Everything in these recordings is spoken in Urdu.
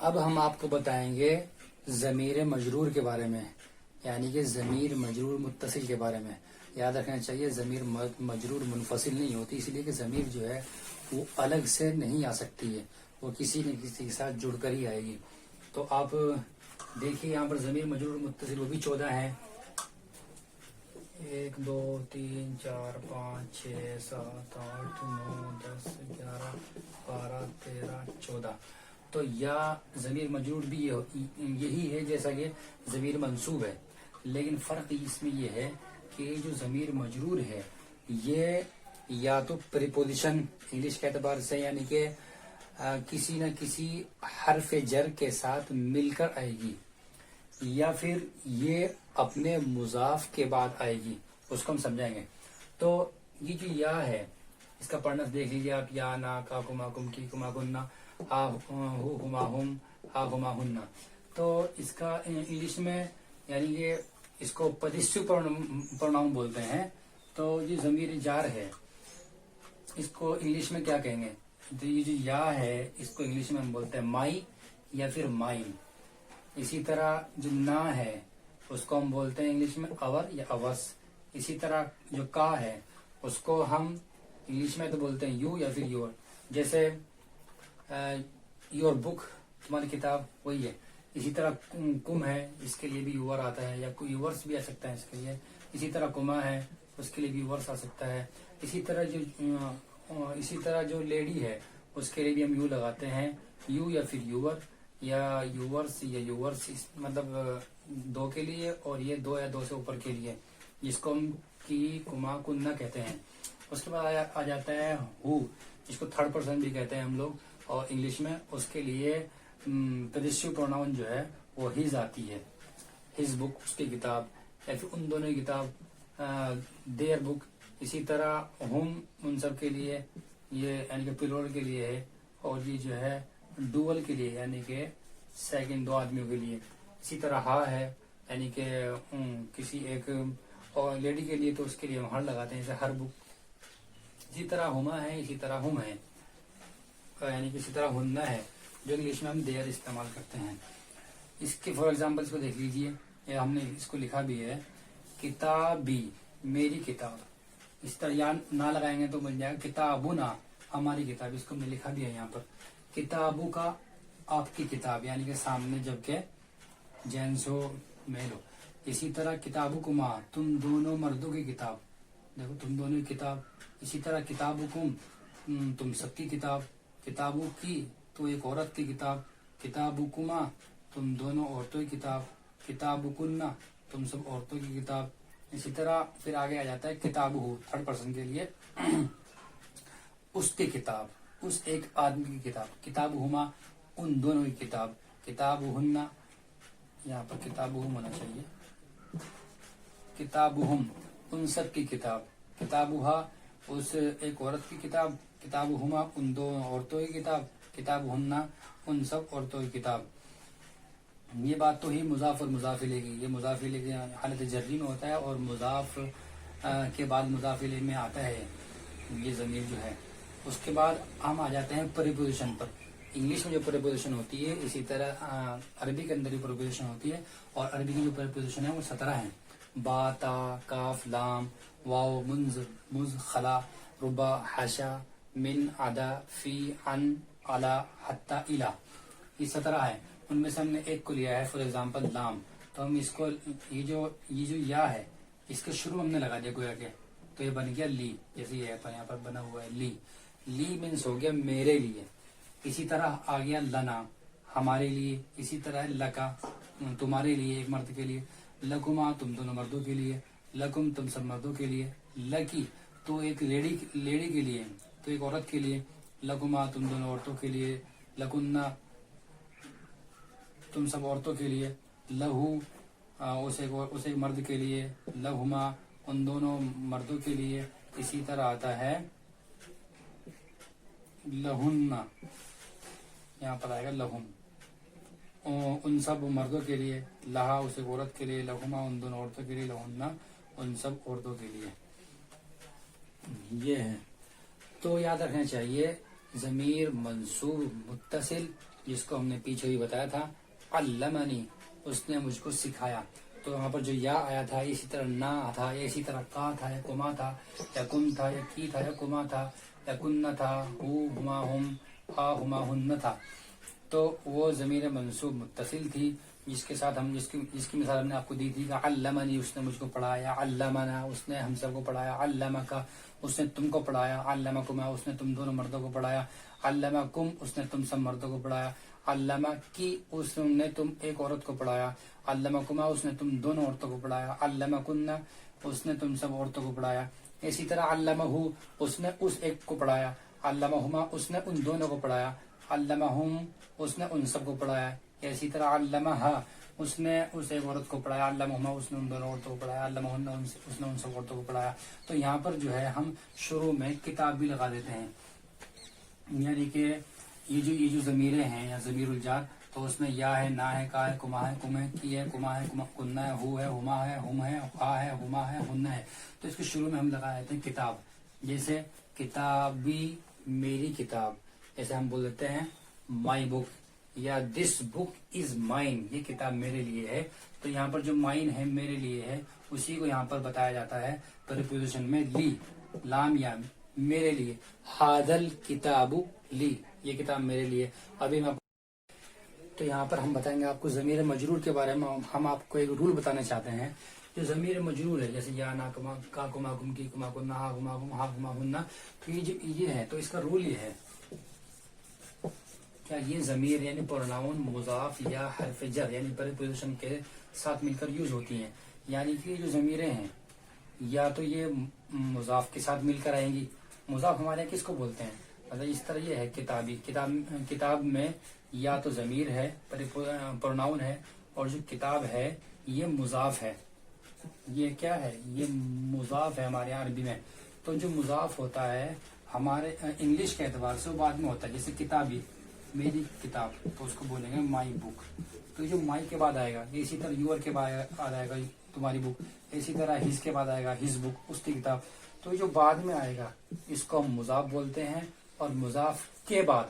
اب ہم آپ کو بتائیں گے ضمیر مجرور کے بارے میں، یعنی کہ ضمیر مجرور متصل کے بارے میں۔ یاد رکھنا چاہیے ضمیر مجرور منفصل نہیں ہوتی، اس لیے کہ ضمیر جو ہے وہ الگ سے نہیں آ سکتی ہے، وہ کسی نہ کسی کے ساتھ جڑ کر ہی آئے گی۔ تو آپ دیکھیے یہاں پر ضمیر مجرور متصل وہ بھی 14 ہیں، 1 2 3 4 5 6 7 8 9 10 11 12 13 14۔ تو یا ضمیر مجرور بھی یہی ہے جیسا کہ ضمیر منصوب ہے، لیکن فرق اس میں یہ ہے کہ جو ضمیر مجرور ہے یہ یا تو پریپوزیشن انگلش کے اعتبار سے، یعنی کہ کسی نہ کسی حرف جر کے ساتھ مل کر آئے گی، یا پھر یہ اپنے مضاف کے بعد آئے گی، اس کو ہم سمجھائیں گے۔ تو یہ جو یا ہے اس کا پڑھنا دیکھ لیجیے آپ، یا نا کا کما کم کی کما گننا ہا ہو ہما ہم ہا ہما ہننا۔ تو اس کا انگلش میں یعنی کہ اس کو پوزیٹو پروناؤن بولتے ہیں۔ تو یہ ضمیر جار ہے، اس کو انگلش میں کیا کہیں گے؟ تو یہ جو یا ہے اس کو انگلش میں ہم بولتے ہیں مائی یا پھر مائن۔ اسی طرح جو نا ہے اس کو ہم بولتے ہیں انگلش میں اور یا اوس۔ اسی طرح جو کا ہے اس کو ہم انگلش میں تو بولتے ہیں یو یا پھر یور، جیسے یور بک تمہاری کتاب وہی ہے۔ اسی طرح کم ہے اس کے لیے بھی یور آتا ہے، یا کوئی یورس بھی آ سکتا ہے اس کے لیے۔ اسی طرح کما ہے اس کے لیے بھی یورس آ سکتا ہے۔ اسی طرح جو لیڈی ہے اس کے لیے بھی ہم یو لگاتے ہیں، یو یا پھر یور، یا یوورس یا یوورس، مطلب دو کے لیے، اور یہ دو یا دو سے اوپر کے لیے، جس کو ہم کی کما کننا کہتے ہیں۔ اس کے بعد آ جاتا ہے ہو، جس کو تھرڈ پرسن بھی کہتے ہیں ہم لوگ، اور انگلش میں اس کے لیے پوزیٹو پروناؤن جو ہے وہ ہز آتی ہے، ہز بک اس کی کتاب، یا پھر ان دونوں کی کتاب دیئر بک۔ اسی طرح ہم ان سب کے لیے یہ یعنی کہ پلور کے لیے ہے، اور یہ جو ہے ڈوول کے لیے یعنی کہ سیکنڈ دو آدمیوں کے لیے۔ اسی طرح ہا ہے یعنی کہ کسی ایک اور لیڈی کے لیے، تو اس کے لیے ہم ہر لگاتے ہیں جیسے ہر بک۔ اسی طرح ہما ہے، اسی طرح ہم ہے، یعنی کہ اسی طرح ہننا ہے جو انگلش میں ہم دیئر استعمال کرتے ہیں۔ اس کے فار ایگزامپل کو دیکھ لیجئے، یہ ہم نے اس کو لکھا بھی ہے، کتابی میری کتاب۔ اس طرح یا نہ لگائیں گے تو بن جائے گا کتابنا ہماری کتاب، اس کو ہم نے لکھا بھی ہے یہاں پر، کتابوں کا آپ کی کتاب، یعنی کہ سامنے جبکہ جینس ہو میل ہو۔ اسی طرح کتابکما تم دونوں مردوں کی کتاب، دیکھو تم دونوں کی کتاب۔ اسی طرح کتابکم تم سب کی کتاب، کتابوں کی تو ایک عورت کی کتاب، کتابکما تم دونوں عورتوں کی کتاب، کتابکننا تم سب عورتوں کی کتاب۔ اسی طرح پھر آگے آ جاتا ہے کتاب ہو تھرڈ پرسن کے لیے، اس کی کتاب، اس ایک آدمی کی کتاب، کتاب ہما ان دونوں کی کتاب، کتاب ہننا یہاں پر کتاب ہم ہونا چاہیے، کتاب ہم ان سب کی کتاب، کتاب ہا اس ایک عورت کی کتاب، کتاب ہما ان دو عورتوں کی کتاب، کتاب ہننا ان سب عورتوں کی کتاب۔ یہ بات تو ہی مضاف اور مضاف الیہ کی، یہ مضاف الیہ کی حالت جری میں ہوتا ہے، اور مضاف کے بعد مضاف الیہ میں آتا ہے یہ ضمیر جو ہے۔ اس کے بعد ہم آ جاتے ہیں پریپوزیشن پر۔ انگلش میں جو پریپوزیشن ہوتی ہے اسی طرح عربی کے اندر بھی پریپوزیشن ہوتی ہے، اور عربی کی جو پریپوزیشن ہے وہ 17 ہیں، با تا کاف لام واو منز مز خلا ربا حاشا من عدا فی عن علا حتی الا، یہ 17 ہے۔ ان میں سے ہم نے ایک کو لیا ہے فار ایگزامپل لام، تو ہم اس کو یہ جو یا ہے اس کے شروع ہم نے لگا دیا گویا کہ، تو یہ بن گیا لی، جیسے یہ یہاں پر بنا ہوا ہے لی، لی مینس ہو گیا میرے لیے۔ اسی طرح آ گیا لنا ہمارے لیے، اسی طرح لکا تمہارے لیے ایک مرد کے لیے، لکما تم دونوں مردوں کے لیے، لکم تم سب مردوں کے لیے، لکی تو ایک لیڈی کے لیے، تو ایک عورت کے لیے، لکما تم دونوں عورتوں کے لیے، لکننا تم سب عورتوں کے لیے، لہو اس ایک مرد کے لیے، لہما ان دونوں مردوں کے لیے۔ اسی طرح آتا ہے لہن، یہاں پر آئے گا لہن ان سب مردوں کے لیے، لہا اس ایک عورت کے لیے، لہما ان دونوں عورتوں کے لیے، لہننا ان سب عورتوں کے لیے۔ یہ ہے، تو یاد رکھنا چاہیے ضمیر منصوب متصل جس کو ہم نے پیچھے بھی بتایا تھا، علمنی اس نے مجھ کو سکھایا. تو یہاں پر جو یا آیا تھا اسی طرح نا تھا، یا اسی طرح کا تھا، یا کما تھا، یا کن تھا، یا کی تھا، یا کما تھا، یا کن تھا، ہو ہما ہم، ہا ہما ہن تھا. تو وہ ضمیر منصوب متصل تھی جس کے ساتھ ہم جس کی مثال ہم نے آپ کو دی تھی کہ علمنی اس نے مجھ کو پڑھایا، علمنا اس نے ہم سب کو پڑھایا، علمکا اس نے تم کو پڑھایا، علمکما اس نے تم دونوں مردوں کو پڑھایا، علمکم اس نے تم سب مردوں کو پڑھایا، علمکی اس نے تم ایک عورت کو پڑھایا، علمکما اس نے تم دونوں عورتوں کو پڑھایا، علمکن اس نے تم سب عورتوں کو پڑھایا. اسی طرح علمہ اس نے اس ایک کو پڑھایا، علمہما اس نے ان دونوں کو پڑھایا، علمہم اس نے ان سب کو پڑھایا. اسی طرح علمہا اس نے اس ایک عورت کو پڑھایا، علمہما اس نے ان دونوں عورتوں کو پڑھایا، علمہن اس نے ان سب عورتوں کو پڑھایا. تو یہاں پر جو ہے ہم شروع میں کتاب بھی لگا دیتے ہیں، یعنی کہ یہ جو ضمیریں ہیں یا ضمیر الجار، تو اس میں یا ہے، نا ہے، کا ہے، کما ہے، کم ہے، کی ہے، کما ہے، کننا ہے، ہو ہے، ہما ہے، ہم ہے، ہا ہے، ہما ہے، ہن ہے. تو اس کے شروع میں ہم لگا دیتے ہیں کتاب. جیسے کتابی میری کتاب، جیسے ہم بول دیتے ہیں مائی بک، یا دس بک از مائن یہ کتاب میرے لیے ہے. تو یہاں پر جو مائن ہے میرے لیے ہے اسی کو یہاں پر بتایا جاتا ہے پریپوزیشن میں لی، لام یا میرے لیے. ہاذل کتاب لی یہ کتاب میرے لیے. ابھی میں تو یہاں پر ہم بتائیں گے آپ کو ضمیر مجرور کے بارے میں. ہم آپ کو ایک رول بتانا چاہتے ہیں. جو ضمیر مجرور ہے جیسے یا نا کما کا کما کم کی کما کن ہا گما گم ہا گما ہن، تو یہ جو یہ ہے تو اس کا رول یہ ہے کیا یہ ضمیر یعنی پروناؤن مضاف یا حرف جر یعنی پریپوزیشن کے ساتھ مل کر یوز ہوتی ہیں. یعنی کہ جو ضمیریں ہیں یا تو یہ مضاف کے ساتھ مل کر آئیں گی. مضاف ہمارے یہاں کس کو بولتے ہیں؟ مطلب اس طرح یہ ہے کتابی، کتاب میں یا تو ضمیر ہے پروناؤن ہے، اور جو کتاب ہے یہ مضاف ہے. یہ کیا ہے؟ یہ مضاف ہے ہمارے یہاں عربی میں. تو جو مضاف ہوتا ہے ہمارے انگلش کے اعتبار سے وہ بعد میں ہوتا ہے. جیسے کتابی میری کتاب تو اس کو بولیں گے مائی بک. تو جو مائی کے بعد آئے گا یہ اسی طرح یور کے بعد آئے گا تمہاری بک، اسی طرح ہز کے بعد آئے گا ہز بک اس کی کتاب. تو جو بعد میں آئے گا اس کو ہم مضاف بولتے ہیں، اور مضاف کے بعد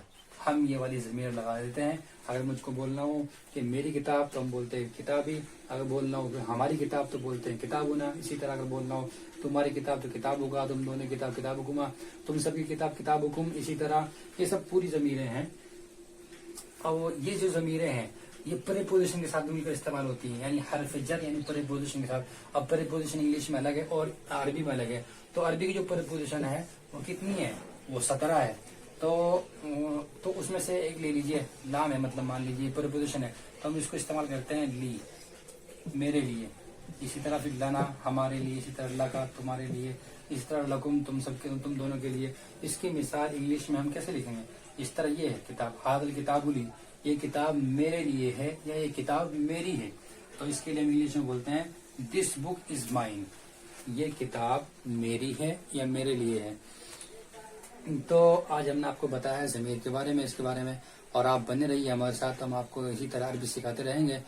ہم یہ والی ضمیر لگا دیتے ہیں. اگر مجھ کو بولنا ہو کہ میری کتاب تو ہم بولتے ہیں کتابی، اگر بولنا ہو کہ ہماری کتاب تو بولتے ہیں کتابنا. اسی طرح اگر بولنا ہو تمہاری کتاب تو کتاب ہوگا، تم دونوں کتاب کتاب حکما، تم سب کی کتاب کتاب حکم. اسی طرح یہ سب پوری ضمیریں ہیں. اور یہ جو ضمیریں ہیں یہ پریپوزیشن کے ساتھ مل کر استعمال ہوتی ہیں، یعنی حرف جر یعنی پریپوزیشن کے ساتھ. اب پریپوزیشن انگلش میں الگ ہے اور عربی میں الگ ہے. تو عربی کی جو پریپوزیشن ہے وہ کتنی ہے؟ وہ 17 ہے. تو اس میں سے ایک لے لیجئے، لام ہے، مطلب مان لیجئے پریپوزیشن ہے تو ہم اس کو استعمال کرتے ہیں لی میرے لیے. اسی طرح پھر لنا ہمارے لیے، اسی طرح لکا تمہارے لیے، اسی طرح لکم تم سب کے تم دونوں کے لیے. اس کی مثال انگلش میں ہم کیسے لکھیں گے؟ اس طرح یہ ہے کتاب، حاضل کتاب لی یہ کتاب میرے لیے ہے یا یہ کتاب میری ہے. تو اس کے لیے ہم انگلش میں بولتے ہیں دس بک از مائن یہ کتاب میری ہے یا میرے لیے ہے. تو آج ہم نے آپ کو بتایا ضمیر کے بارے میں، اس کے بارے میں، اور آپ بنے رہیے ہمارے ساتھ. ہم آپ کو اسی طرح عربی سکھاتے رہیں گے.